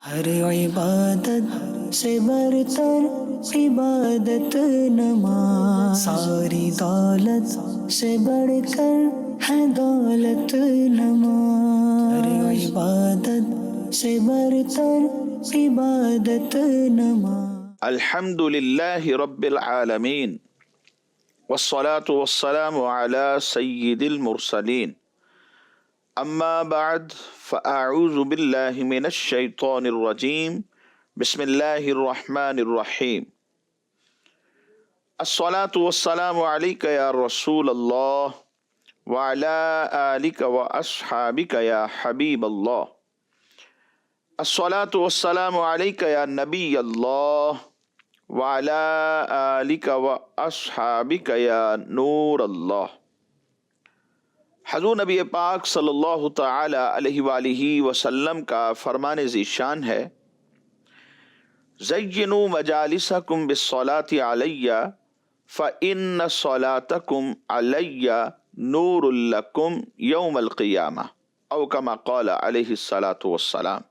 ہر عبادت سے برتر عبادت نماز، ساری دولت سے بڑھ کر ہے دولت نماز، ہر عبادت سے برتر عبادت نماز۔ الحمد للہ رب العالمین والصلاة والسلام على سید المرسلین، اما بعد فاعوذ باللہ من الشیطان الرجیم، بسم اللہ الرحمن الرحیم۔ الصلاة والسلام علیک یا رسول اللہ وعلی آلک واصحابک یا حبیب اللہ، الصلاة والسلام علیک یا نبی اللہ وعلی آلک واصحابک یا نور اللہ۔ حضور نبی پاک صلی اللہ تعالی علیہ وآلہ وسلم کا فرمان ذیشان ہے، زینوا مجالسکم بالصلاۃ علی فإن صلاتکم علی نور لکم یوم القیامہ، او کما قال علیہ الصلاۃ والسلام۔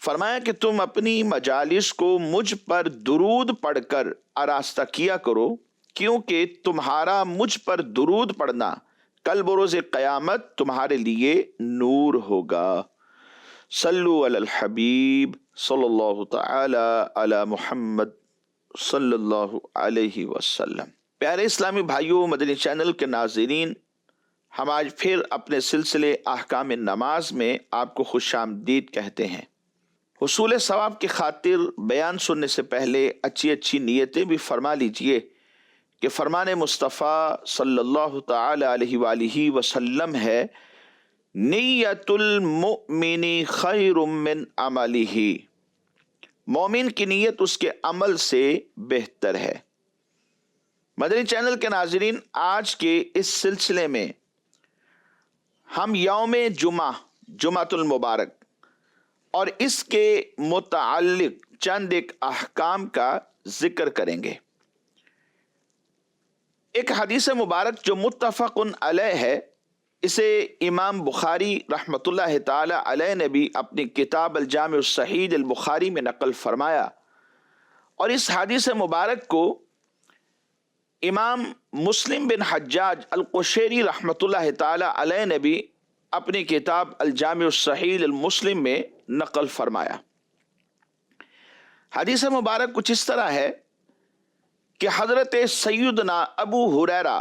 فرمایا کہ تم اپنی مجالس کو مجھ پر درود پڑھ کر آراستہ کیا کرو، کیونکہ تمہارا مجھ پر درود پڑھنا کل بروز قیامت تمہارے لیے نور ہوگا۔ صلو علی الحبیب صلی اللہ تعالی علی محمد صلی اللہ علیہ وسلم۔ پیارے اسلامی بھائیوں، مدنی چینل کے ناظرین، ہم آج پھر اپنے سلسلے احکام نماز میں آپ کو خوش آمدید کہتے ہیں۔ حصول ثواب کی خاطر بیان سننے سے پہلے اچھی نیتیں بھی فرما لیجئے کہ فرمان مصطفیٰ صلی اللہ تعالی علیہ وآلہ وسلم ہے، نیت المؤمن خیر من عملہ، مومن کی نیت اس کے عمل سے بہتر ہے۔ مدنی چینل کے ناظرین، آج کے اس سلسلے میں ہم یوم جمعۃ المبارک اور اس کے متعلق چند ایک احکام کا ذکر کریں گے۔ ایک حدیث مبارک جو متفق علیہ ہے، اسے امام بخاری رحمۃ اللہ تعالی علیہ نے بھی اپنی کتاب الجامع الصحیح البخاری میں نقل فرمایا، اور اس حدیث مبارک کو امام مسلم بن حجاج القشیری رحمۃ اللہ تعالی علیہ نے بھی اپنی کتاب الجامع الصحیح المسلم میں نقل فرمایا۔ حدیث مبارک کچھ اس طرح ہے کہ حضرت سیدنا ابو ہریرہ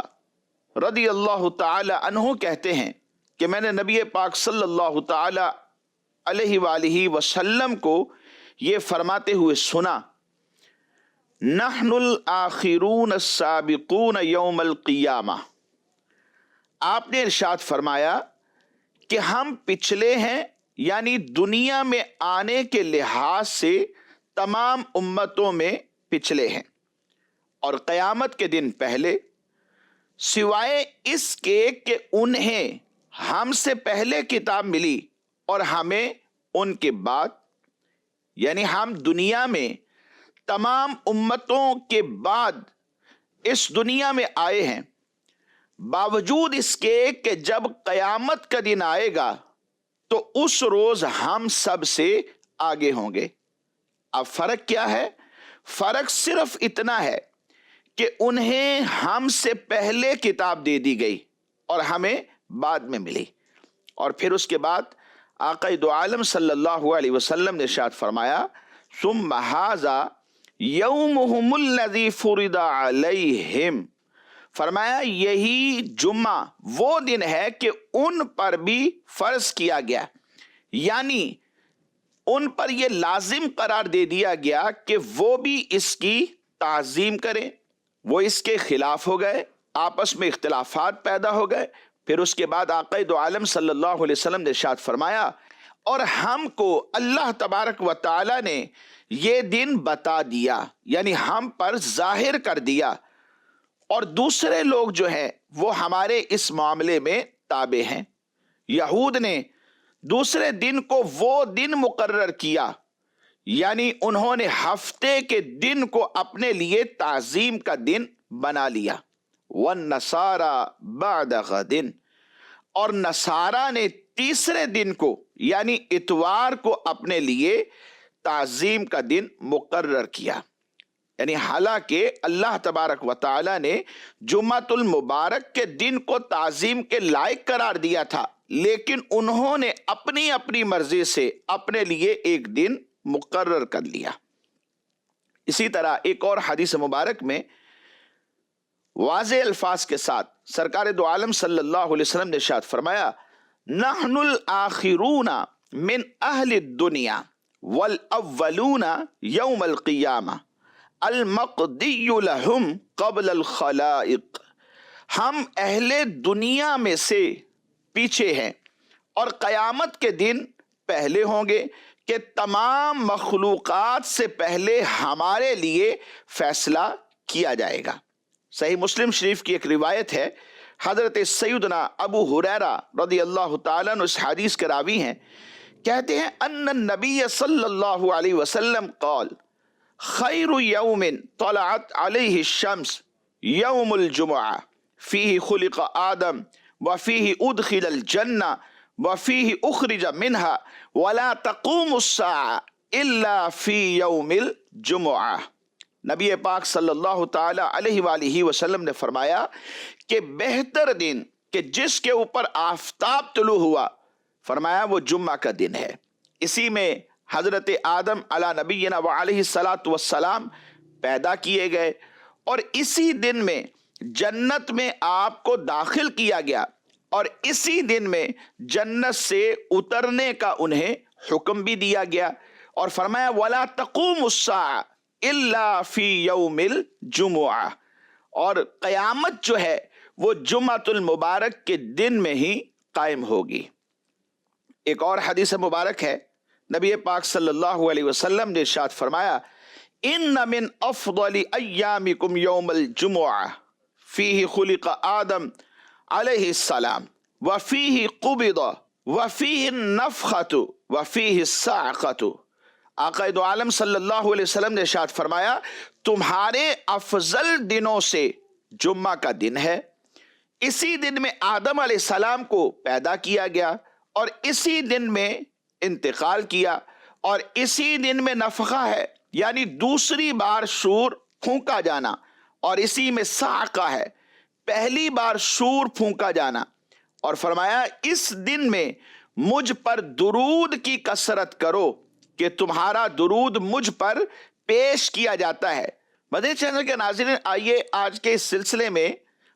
رضی اللہ تعالی عنہ کہتے ہیں کہ میں نے نبی پاک صلی اللہ تعالی علیہ وآلہ وسلم کو یہ فرماتے ہوئے سنا، نحن الآخرون السابقون یوم القیامہ۔ آپ نے ارشاد فرمایا کہ ہم پچھلے ہیں، یعنی دنیا میں آنے کے لحاظ سے تمام امتوں میں پچھلے ہیں، اور قیامت کے دن پہلے، سوائے اس کے کہ انہیں ہم سے پہلے کتاب ملی اور ہمیں ان کے بعد، یعنی ہم دنیا میں تمام امتوں کے بعد اس دنیا میں آئے ہیں، باوجود اس کے کہ جب قیامت کا دن آئے گا تو اس روز ہم سب سے آگے ہوں گے۔ اب فرق کیا ہے؟ فرق صرف اتنا ہے کہ انہیں ہم سے پہلے کتاب دے دی گئی اور ہمیں بعد میں ملی۔ اور پھر اس کے بعد آقا دو عالم صلی اللہ علیہ وسلم نے ارشاد فرمایا، ثم ھذا یومہم الذی فرض علیہم، فرمایا یہی جمعہ وہ دن ہے کہ ان پر بھی فرض کیا گیا، یعنی ان پر یہ لازم قرار دے دیا گیا کہ وہ بھی اس کی تعظیم کریں۔ وہ اس کے خلاف ہو گئے، آپس میں اختلافات پیدا ہو گئے۔ پھر اس کے بعد آقا دو عالم صلی اللہ علیہ وسلم نے ارشاد فرمایا، اور ہم کو اللہ تبارک و تعالی نے یہ دن بتا دیا، یعنی ہم پر ظاہر کر دیا، اور دوسرے لوگ جو ہیں وہ ہمارے اس معاملے میں تابع ہیں۔ یہود نے دوسرے دن کو وہ دن مقرر کیا، یعنی انہوں نے ہفتے کے دن کو اپنے لیے تعظیم کا دن بنا لیا۔ وَالنَّصَارَى بَعْدَ غَدٍ، اور نصارہ نے تیسرے دن کو یعنی اتوار کو اپنے لیے تعظیم کا دن مقرر کیا. یعنی حالانکہ اللہ تبارک و تعالی نے جمعۃ المبارک کے دن کو تعظیم کے لائق قرار دیا تھا، لیکن انہوں نے اپنی اپنی مرضی سے اپنے لیے ایک دن مقرر کر لیا. اسی طرح ایک اور حدیث مبارک میں واضح الفاظ کے ساتھ سرکار دو عالم صلی اللہ علیہ وسلم نے ارشاد فرمایا، نحن الآخرون من اہل الدنیا والاولون یوم القیامہ المقدی لہم قبل الخلائق. ہم اہل دنیا میں سے پیچھے ہیں اور قیامت کے دن پہلے ہوں گے کہ تمام مخلوقات سے پہلے ہمارے لیے فیصلہ کیا جائے گا. صحیح مسلم شریف کی ایک روایت ہے، حضرت سیدنا ابو ہریرہ رضی اللہ تعالیٰ عنہ اس حدیث کے راوی ہیں، کہتے ہیں ان النبی صلی اللہ علیہ وسلم قال خیر یوم طلعت علیہ الشمس یوم الجمعہ فیہ خلق آدم وفیہ ادخل الجنہ وفیہ اخرج منہا ولا تقوم الساعہ الا فی یوم الجمعہ. نبی پاک صلی اللہ تعالی علیہ وآلہ وسلم نے فرمایا کہ بہتر دن کہ جس کے اوپر آفتاب طلوع ہوا، فرمایا وہ جمعہ کا دن ہے. اسی میں حضرت آدم علی نبینا وعلیہ الصلاۃ والسلام پیدا کیے گئے اور اسی دن میں جنت میں آپ کو داخل کیا گیا اور اسی دن میں جنت سے اترنے کا انہیں حکم بھی دیا گیا اور فرمایا وَلَا تَقُومُ السَّاعَةُ إِلَّا فِي يَوْمِ الْجُمُعَةِ. اور قیامت جو ہے وہ جمعۃ المبارک کے دن میں ہی قائم ہوگی. ایک اور حدیث مبارک ہے، نبی پاک صلی اللہ علیہ وسلم نے ارشاد فرمایا ان من افضل ایامکم یوم الجمعہ فیہ خلق آدم علیہ السلام وفیہ قبض وفیہ النفخۃ وفیہ الصاعقۃ. آقا دو عالم صلی اللہ علیہ وسلم نے ارشاد فرمایا تمہارے افضل دنوں سے جمعہ کا دن ہے. اسی دن میں آدم علیہ السلام کو پیدا کیا گیا اور اسی دن میں انتقال کیا اور اسی دن میں نفخہ ہے یعنی دوسری بار شور پھونکا جانا، اور اسی میں صاعقہ ہے پہلی بار شور پھونکا جانا. اور فرمایا اس دن میں مجھ پر درود کی کثرت کرو کہ تمہارا درود مجھ پر پیش کیا جاتا ہے. مدنی چینل کے ناظرین، آئیے آج کے اس سلسلے میں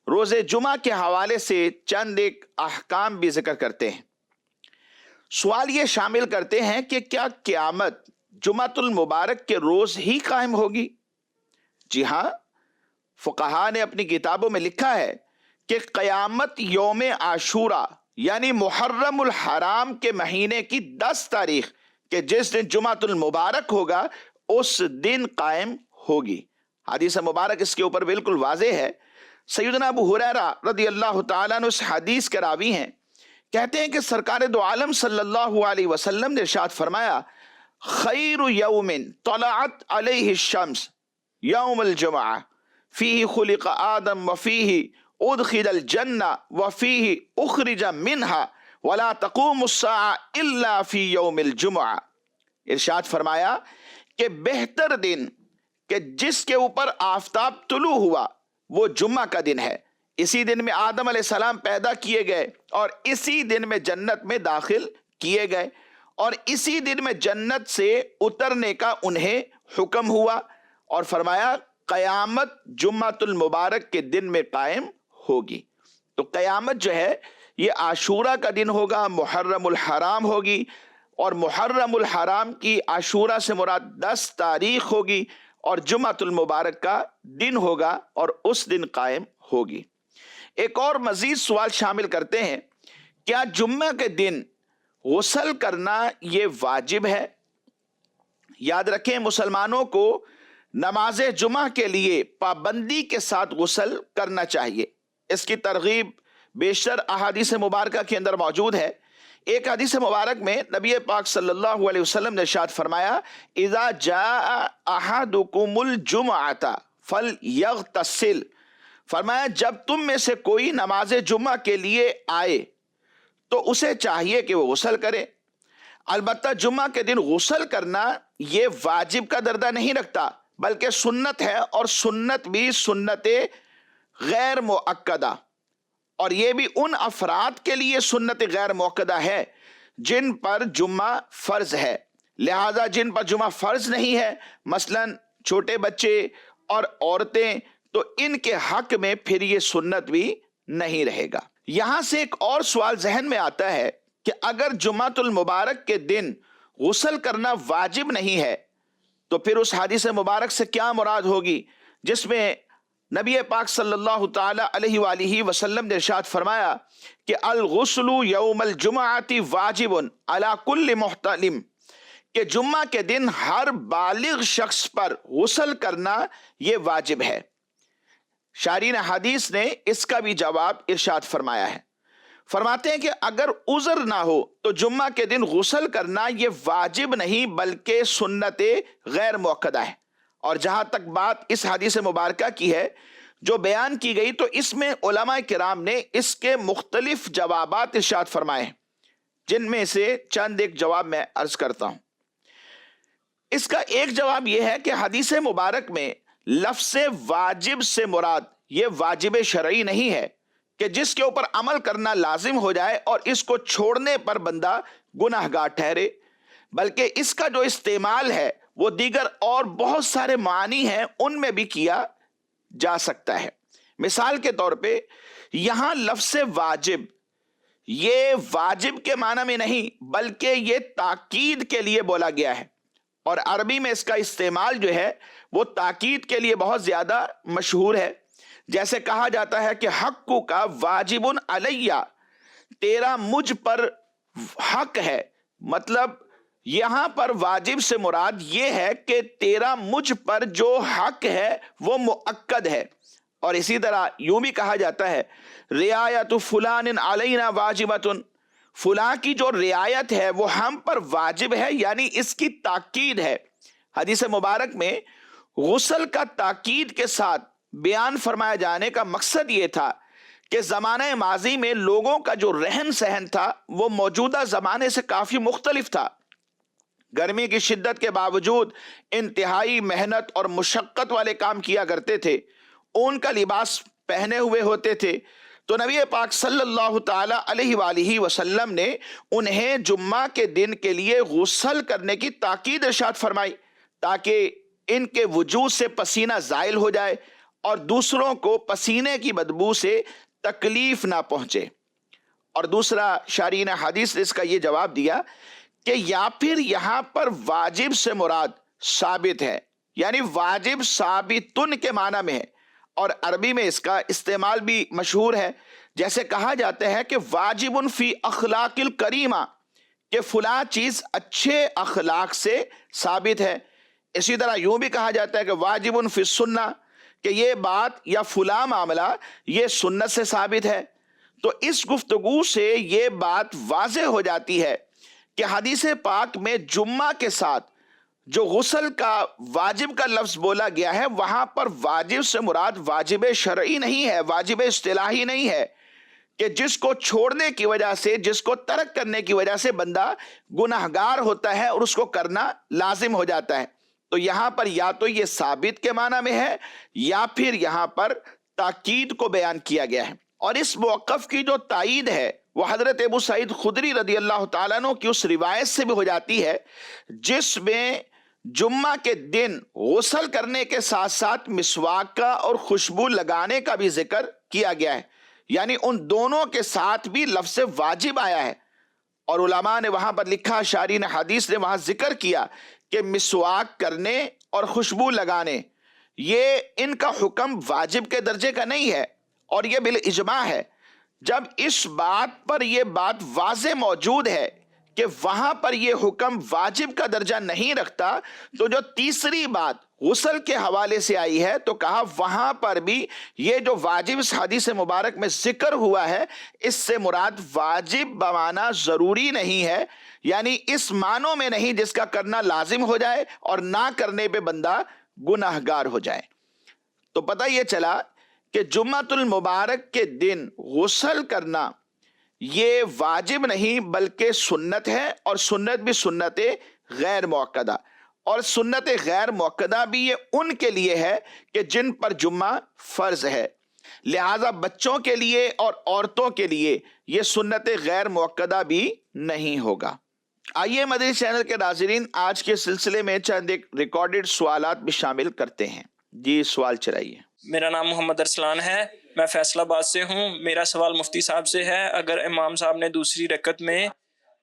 روز جمعہ کے حوالے سے چند ایک احکام بھی ذکر کرتے ہیں. سوال یہ شامل کرتے ہیں کہ کیا قیامت جمعۃ المبارک کے روز ہی قائم ہوگی؟ جی ہاں، فقہا نے اپنی کتابوں میں لکھا ہے کہ قیامت یوم عاشوراء یعنی محرم الحرام کے مہینے کی 10 تاریخ کہ جس دن جمعۃ المبارک ہوگا اس دن قائم ہوگی. حدیث مبارک اس کے اوپر بالکل واضح ہے. سیدنا ابو ہریرہ رضی اللہ تعالیٰ عنہ اس حدیث کے راوی ہیں، کہتے ہیں کہ سرکار دو عالم صلی اللہ علیہ وسلم نے ارشاد فرمایا خیر یوم طلعت علیہ الشمس یوم الجمعہ فیہ خلق آدم وفیہ ادخل الجنہ وفیہ اخرج منہا ولا تقوم الساعہ الا فی یوم الجمعہ. ارشاد فرمایا کہ بہتر دن کہ جس کے اوپر آفتاب طلوع ہوا وہ جمعہ کا دن ہے. اسی دن میں آدم علیہ السلام پیدا کیے گئے اور اسی دن میں جنت میں داخل کیے گئے اور اسی دن میں جنت سے اترنے کا انہیں حکم ہوا اور فرمایا قیامت جمعۃ المبارک کے دن میں قائم ہوگی. تو قیامت جو ہے یہ عاشورہ کا دن ہوگا، محرم الحرام ہوگی، اور محرم الحرام کی عاشورہ سے مراد 10 تاریخ ہوگی اور جمعۃ المبارک کا دن ہوگا اور اس دن قائم ہوگی. ایک اور مزید سوال شامل کرتے ہیں، کیا جمعہ کے دن غسل کرنا یہ واجب ہے؟ یاد رکھیں مسلمانوں کو نماز جمعہ کے لیے پابندی کے ساتھ غسل کرنا چاہیے. اس کی ترغیب بیشتر احادیث مبارکہ کے اندر موجود ہے. ایک حدیث مبارک میں نبی پاک صلی اللہ علیہ وسلم نے ارشاد فرمایا اذا جاء احدکم الجمعۃ فلیغتسل. فرمایا جب تم میں سے کوئی نماز جمعہ کے لیے آئے تو اسے چاہیے کہ وہ غسل کرے. البتہ جمعہ کے دن غسل کرنا یہ واجب کا درجہ نہیں رکھتا بلکہ سنت ہے، اور سنت بھی سنت غیر مؤکدہ، اور یہ بھی ان افراد کے لیے سنت غیر مؤکدہ ہے جن پر جمعہ فرض ہے۔ لہذا جن پر جمعہ فرض نہیں ہے، مثلا چھوٹے بچے اور عورتیں، تو ان کے حق میں پھر یہ سنت بھی نہیں رہے گا۔ یہاں سے ایک اور سوال ذہن میں آتا ہے کہ اگر جمعۃ المبارک کے دن غسل کرنا واجب نہیں ہے تو پھر اس حدیث مبارک سے کیا مراد ہوگی جس میں نبی پاک صلی اللہ تعالی علیہ وآلہ وسلم نے ارشاد فرمایا کہ الغسل یوم الجمعۃ واجب علی کل محتلم، کہ جمعہ کے دن ہر بالغ شخص پر غسل کرنا یہ واجب ہے۔ شارحین حدیث نے اس کا بھی جواب ارشاد فرمایا ہے، فرماتے ہیں کہ اگر عذر نہ ہو تو جمعہ کے دن غسل کرنا یہ واجب نہیں بلکہ سنت غیر مؤکدہ ہے۔ اور جہاں تک بات اس حدیث مبارکہ کی ہے جو بیان کی گئی، تو اس میں علماء کرام نے اس کے مختلف جوابات ارشاد فرمائے ہیں، جن میں سے چند ایک جواب میں عرض کرتا ہوں۔ اس کا ایک جواب یہ ہے کہ حدیث مبارک میں لفظ واجب سے مراد یہ واجب شرعی نہیں ہے کہ جس کے اوپر عمل کرنا لازم ہو جائے اور اس کو چھوڑنے پر بندہ گناہ گار ٹھہرے، بلکہ اس کا جو استعمال ہے وہ دیگر اور بہت سارے معنی ہیں ان میں بھی کیا جا سکتا ہے۔ مثال کے طور پہ یہاں لفظ واجب یہ واجب کے معنی میں نہیں بلکہ یہ تاکید کے لیے بولا گیا ہے، اور عربی میں اس کا استعمال جو ہے وہ تاکید کے لیے بہت زیادہ مشہور ہے۔ جیسے کہا جاتا ہے کہ حق کا واجب علیہ، تیرا مجھ پر حق ہے، مطلب یہاں پر واجب سے مراد یہ ہے کہ تیرا مجھ پر جو حق ہے وہ مؤکد ہے۔ اور اسی طرح یوں بھی کہا جاتا ہے رعایت فلان علینا واجبۃ، فلاں کی جو رعایت ہے وہ ہم پر واجب ہے، یعنی اس کی تاکید ہے۔ حدیث مبارک میں غسل کا تاکید کے ساتھ بیان فرمایا جانے کا مقصد یہ تھا کہ زمانہ ماضی میں لوگوں کا جو رہن سہن تھا وہ موجودہ زمانے سے کافی مختلف تھا۔ گرمی کی شدت کے باوجود انتہائی محنت اور مشقت والے کام کیا کرتے تھے، اون کا لباس پہنے ہوئے ہوتے تھے، تو نبی پاک صلی اللہ تعالی علیہ وآلہ وسلم نے انہیں جمعہ کے دن کے لیے غسل کرنے کی تاکید ارشاد فرمائی تاکہ ان کے وجود سے پسینہ زائل ہو جائے اور دوسروں کو پسینے کی بدبو سے تکلیف نہ پہنچے۔ اور دوسرا شارحین حدیث نے اس کا یہ جواب دیا کہ یا پھر یہاں پر واجب سے مراد ثابت ہے، یعنی واجب ثابتن کے معنی میں ہے، اور عربی میں اس کا استعمال بھی مشہور ہے۔ جیسے کہا جاتا ہے کہ واجب فی اخلاق الکریمہ، کہ فلاں چیز اچھے اخلاق سے ثابت ہے۔ اسی طرح یوں بھی کہا جاتا ہے کہ واجب فی السنہ، کہ یہ بات یا فلاں معاملہ یہ سنت سے ثابت ہے۔ تو اس گفتگو سے یہ بات واضح ہو جاتی ہے کہ حدیث پاک میں جمعہ کے ساتھ جو غسل کا واجب کا لفظ بولا گیا ہے وہاں پر واجب سے مراد واجب شرعی نہیں ہے، واجب اصطلاحی نہیں ہے کہ جس کو چھوڑنے کی وجہ سے، جس کو ترک کرنے کی وجہ سے بندہ گناہگار ہوتا ہے اور اس کو کرنا لازم ہو جاتا ہے۔ تو یہاں پر یا تو یہ ثابت کے معنی میں ہے یا پھر یہاں پر تاکید کو بیان کیا گیا ہے۔ اور اس موقف کی جو تائید ہے وہ حضرت ابو سعید خدری رضی اللہ تعالیٰ عنہ کی اس روایت سے بھی ہو جاتی ہے جس میں جمعہ کے دن غسل کرنے کے ساتھ ساتھ مسواک کا اور خوشبو لگانے کا بھی ذکر کیا گیا ہے، یعنی ان دونوں کے ساتھ بھی لفظ واجب آیا ہے۔ اور علماء نے وہاں پر لکھا، شارحین حدیث نے وہاں ذکر کیا کہ مسواک کرنے اور خوشبو لگانے یہ ان کا حکم واجب کے درجے کا نہیں ہے، اور یہ بالاجماع ہے۔ جب اس بات پر یہ بات واضح موجود ہے کہ وہاں پر یہ حکم واجب کا درجہ نہیں رکھتا، تو جو تیسری بات غسل کے حوالے سے آئی ہے تو کہا وہاں پر بھی یہ جو واجب اس حدیث مبارک میں ذکر ہوا ہے اس سے مراد واجب بمعنی ضروری نہیں ہے، یعنی اس معنوں میں نہیں جس کا کرنا لازم ہو جائے اور نہ کرنے پہ بندہ گناہگار ہو جائے۔ تو پتہ یہ چلا کہ جمعۃ المبارک کے دن غسل کرنا یہ واجب نہیں بلکہ سنت ہے، اور سنت بھی سنت غیر مؤکدہ، اور سنت غیر مؤکدہ بھی یہ ان کے لیے ہے کہ جن پر جمعہ فرض ہے، لہذا بچوں کے لیے اور عورتوں کے لیے یہ سنت غیر مؤکدہ بھی نہیں ہوگا۔ آئیے مدنی چینل کے ناظرین آج کے سلسلے میں چند ایک ریکارڈڈ سوالات بھی شامل کرتے ہیں۔ جی سوال چلائیے۔ میرا نام محمد ارسلان ہے، میں فیصل آباد سے ہوں۔ میرا سوال مفتی صاحب سے ہے، اگر امام صاحب نے دوسری رکعت میں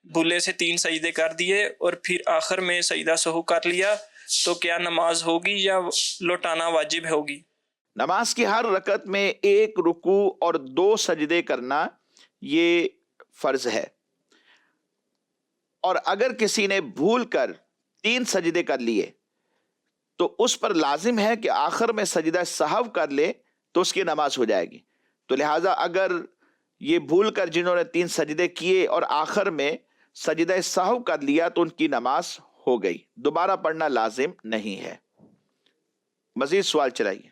بھولے سے 3 سجدے کر دیے اور پھر آخر میں سجدہ سہو کر لیا تو کیا نماز ہوگی یا لوٹانا واجب ہوگی؟ نماز کی ہر رکعت میں 1 رکوع اور 2 سجدے کرنا یہ فرض ہے، اور اگر کسی نے بھول کر 3 سجدے کر لیے تو اس پر لازم ہے کہ آخر میں سجدہ سہو کر لے تو اس کی نماز ہو جائے گی۔ تو لہٰذا اگر یہ بھول کر جنہوں نے 3 سجدے کیے اور آخر میں سجدہ سہو کر لیا تو ان کی نماز ہو گئی، دوبارہ پڑھنا لازم نہیں ہے۔ مزید سوال چلائیے۔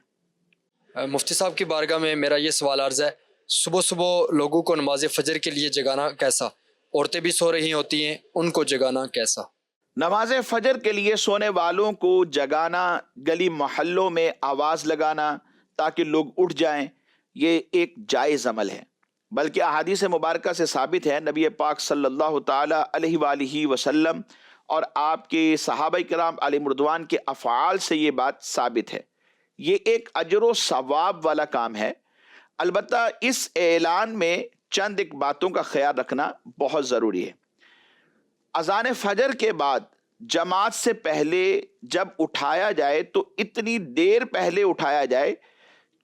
مفتی صاحب کی بارگاہ میں میرا یہ سوال عرض ہے، صبح صبح لوگوں کو نماز فجر کے لیے جگانا کیسا؟ عورتیں بھی سو رہی ہوتی ہیں، ان کو جگانا کیسا؟ نماز فجر کے لیے سونے والوں کو جگانا، گلی محلوں میں آواز لگانا تاکہ لوگ اٹھ جائیں، یہ ایک جائز عمل ہے، بلکہ احادیث مبارکہ سے ثابت ہے، نبی پاک صلی اللہ تعالی علیہ وآلہ وسلم اور آپ کے صحابہ کرام علیہ رضوان کے افعال سے یہ بات ثابت ہے۔ یہ ایک اجر و ثواب والا کام ہے، البتہ اس اعلان میں چند ایک باتوں کا خیال رکھنا بہت ضروری ہے۔ اذان فجر کے بعد جماعت سے پہلے جب اٹھایا جائے تو اتنی دیر پہلے اٹھایا جائے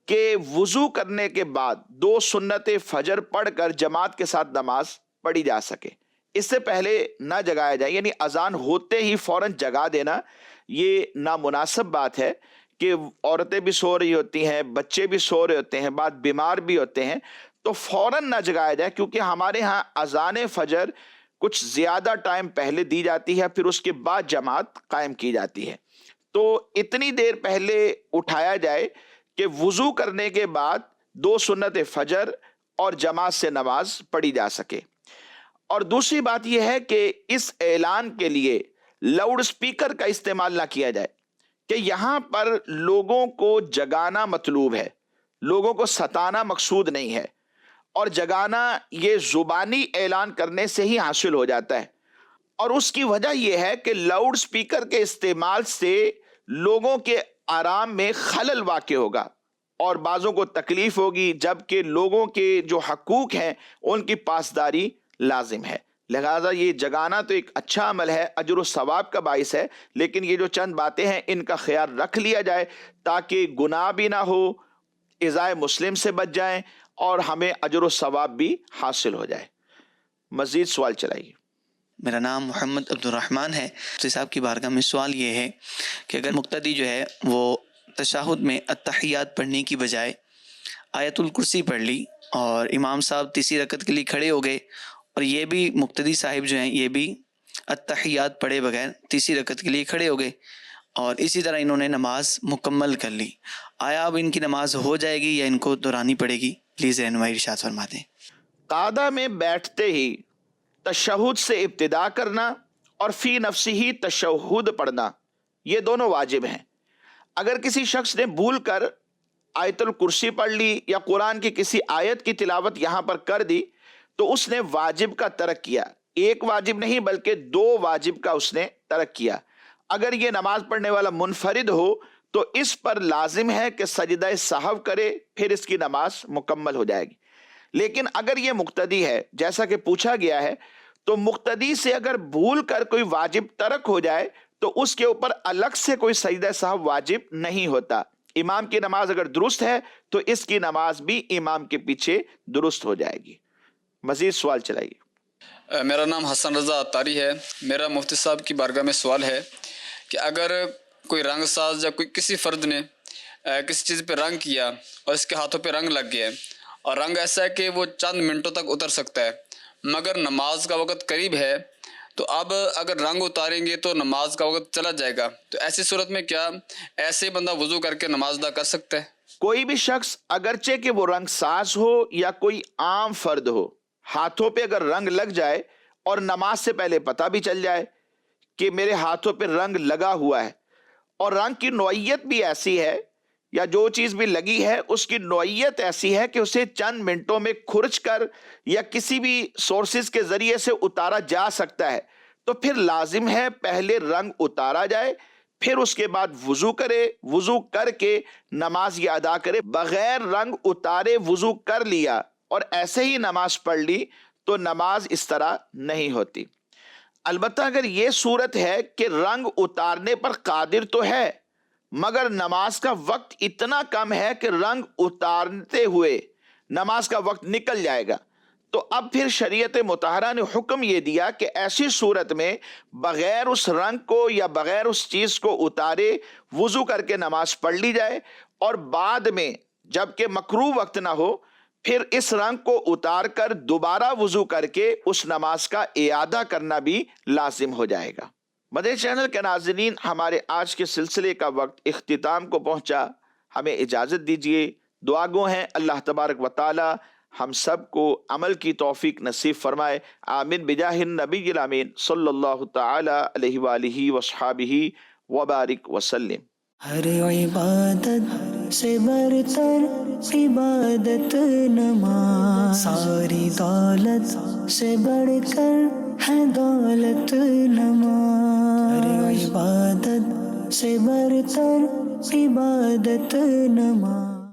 کہ وضو کرنے کے بعد 2 سنت فجر پڑھ کر جماعت کے ساتھ نماز پڑھی جا سکے، اس سے پہلے نہ جگایا جائے، یعنی اذان ہوتے ہی فوراً جگا دینا یہ نامناسب بات ہے کہ عورتیں بھی سو رہی ہوتی ہیں، بچے بھی سو رہے ہوتے ہیں، بعد بیمار بھی ہوتے ہیں، تو فوراً نہ جگایا جائے، کیونکہ ہمارے ہاں اذان فجر کچھ زیادہ ٹائم پہلے دی جاتی ہے، پھر اس کے بعد جماعت قائم کی جاتی ہے، تو اتنی دیر پہلے اٹھایا جائے کہ وضو کرنے کے بعد 2 سنت فجر اور جماعت سے نماز پڑھی جا سکے۔ اور دوسری بات یہ ہے کہ اس اعلان کے لیے لاؤڈ سپیکر کا استعمال نہ کیا جائے، کہ یہاں پر لوگوں کو جگانا مطلوب ہے، لوگوں کو ستانا مقصود نہیں ہے، اور جگانا یہ زبانی اعلان کرنے سے ہی حاصل ہو جاتا ہے، اور اس کی وجہ یہ ہے کہ لاؤڈ سپیکر کے استعمال سے لوگوں کے آرام میں خلل واقع ہوگا اور بعضوں کو تکلیف ہوگی، جبکہ لوگوں کے جو حقوق ہیں ان کی پاسداری لازم ہے۔ لہذا یہ جگانا تو ایک اچھا عمل ہے، اجر و ثواب کا باعث ہے، لیکن یہ جو چند باتیں ہیں ان کا خیال رکھ لیا جائے تاکہ گناہ بھی نہ ہو، ایذائے مسلم سے بچ جائیں اور ہمیں اجر و ثواب بھی حاصل ہو جائے۔ مزید سوال چلائیے۔ میرا نام محمد عبد الرحمن ہے۔ مفتی صاحب کی بارگاہ میں سوال یہ ہے کہ اگر مقتدی جو ہے وہ تشہد میں التحیات پڑھنے کی بجائے آیت الکرسی پڑھ لی اور امام صاحب تیسری رکعت کے لیے کھڑے ہو گئے، اور یہ بھی مقتدی صاحب جو ہیں یہ بھی التحیات پڑھے بغیر تیسری رکعت کے لیے کھڑے ہو گئے اور اسی طرح انہوں نے نماز مکمل کر لی، آیا اب ان کی نماز ہو جائے گی یا ان کو دہرانی پڑے گی؟ پلیز رہنمائی ارشاد فرما دیں۔ قعدہ میں بیٹھتے ہی تشہد سے ابتدا کرنا اور فی نفسی ہی تشہد پڑھنا یہ دونوں واجب ہیں۔ اگر کسی شخص نے بھول کر آیت الکرسی پڑھ لی یا قرآن کی کسی آیت کی تلاوت یہاں پر کر دی تو اس نے واجب کا ترک کیا، ایک واجب نہیں بلکہ 2 واجب کا اس نے ترک کیا۔ اگر یہ نماز پڑھنے والا منفرد ہو تو اس پر لازم ہے کہ سجدہ سہو کرے، پھر اس کی نماز مکمل ہو جائے گی۔ لیکن اگر یہ مقتدی ہے، جیسا کہ پوچھا گیا ہے، تو مقتدی سے اگر بھول کر کوئی واجب ترک ہو جائے تو اس کے اوپر الگ سے کوئی سجدہ سہو واجب نہیں ہوتا۔ امام کی نماز اگر درست ہے تو اس کی نماز بھی امام کے پیچھے درست ہو جائے گی۔ مزید سوال چلائیے۔ میرا نام حسن رضا عطاری ہے۔ میرا مفتی صاحب کی بارگاہ میں سوال ہے کہ اگر کوئی رنگ ساز یا کوئی کسی فرد نے کسی چیز پہ رنگ کیا اور اس کے ہاتھوں پہ رنگ لگ گیا ہے اور رنگ ایسا ہے کہ وہ چند منٹوں تک اتر سکتا ہے، مگر نماز کا وقت قریب ہے، تو اب اگر رنگ اتاریں گے تو نماز کا وقت چلا جائے گا، تو ایسی صورت میں کیا ایسے بندہ وضو کر کے نماز ادا کر سکتا ہے؟ کوئی بھی شخص اگرچہ کہ وہ رنگ ساز ہو یا کوئی عام فرد ہو، ہاتھوں پہ اگر رنگ لگ جائے اور نماز سے پہلے پتہ بھی چل جائے کہ میرے ہاتھوں پہ رنگ لگا ہوا ہے، اور رنگ کی نوعیت بھی ایسی ہے یا جو چیز بھی لگی ہے اس کی نوعیت ایسی ہے کہ اسے چند منٹوں میں کھرچ کر یا کسی بھی سورسز کے ذریعے سے اتارا جا سکتا ہے، تو پھر لازم ہے پہلے رنگ اتارا جائے، پھر اس کے بعد وضو کرے، وضو کر کے نماز یہ ادا کرے۔ بغیر رنگ اتارے وضو کر لیا اور ایسے ہی نماز پڑھ لی تو نماز اس طرح نہیں ہوتی۔ البتہ اگر یہ صورت ہے کہ رنگ اتارنے پر قادر تو ہے مگر نماز کا وقت اتنا کم ہے کہ رنگ اتارتے ہوئے نماز کا وقت نکل جائے گا، تو اب پھر شریعت مطہرہ نے حکم یہ دیا کہ ایسی صورت میں بغیر اس رنگ کو یا بغیر اس چیز کو اتارے وضو کر کے نماز پڑھ لی جائے، اور بعد میں جبکہ مکروہ وقت نہ ہو پھر اس رنگ کو اتار کر دوبارہ وضو کر کے اس نماز کا اعادہ کرنا بھی لازم ہو جائے گا۔ مدنی چینل کے ناظرین، ہمارے آج کے سلسلے کا وقت اختتام کو پہنچا، ہمیں اجازت دیجیے۔ دعا گو ہیں اللہ تبارک و تعالی ہم سب کو عمل کی توفیق نصیب فرمائے، آمین بجاہ النبی الامین صلی اللہ تعالی علیہ وآلہ وصحابہ وبارک وسلم۔ ہر عبادت سے برتر عبادت نماز، ساری دولت سے بڑھ کر ہے دولت نماز، ہر عبادت سے برتر عبادت نماز۔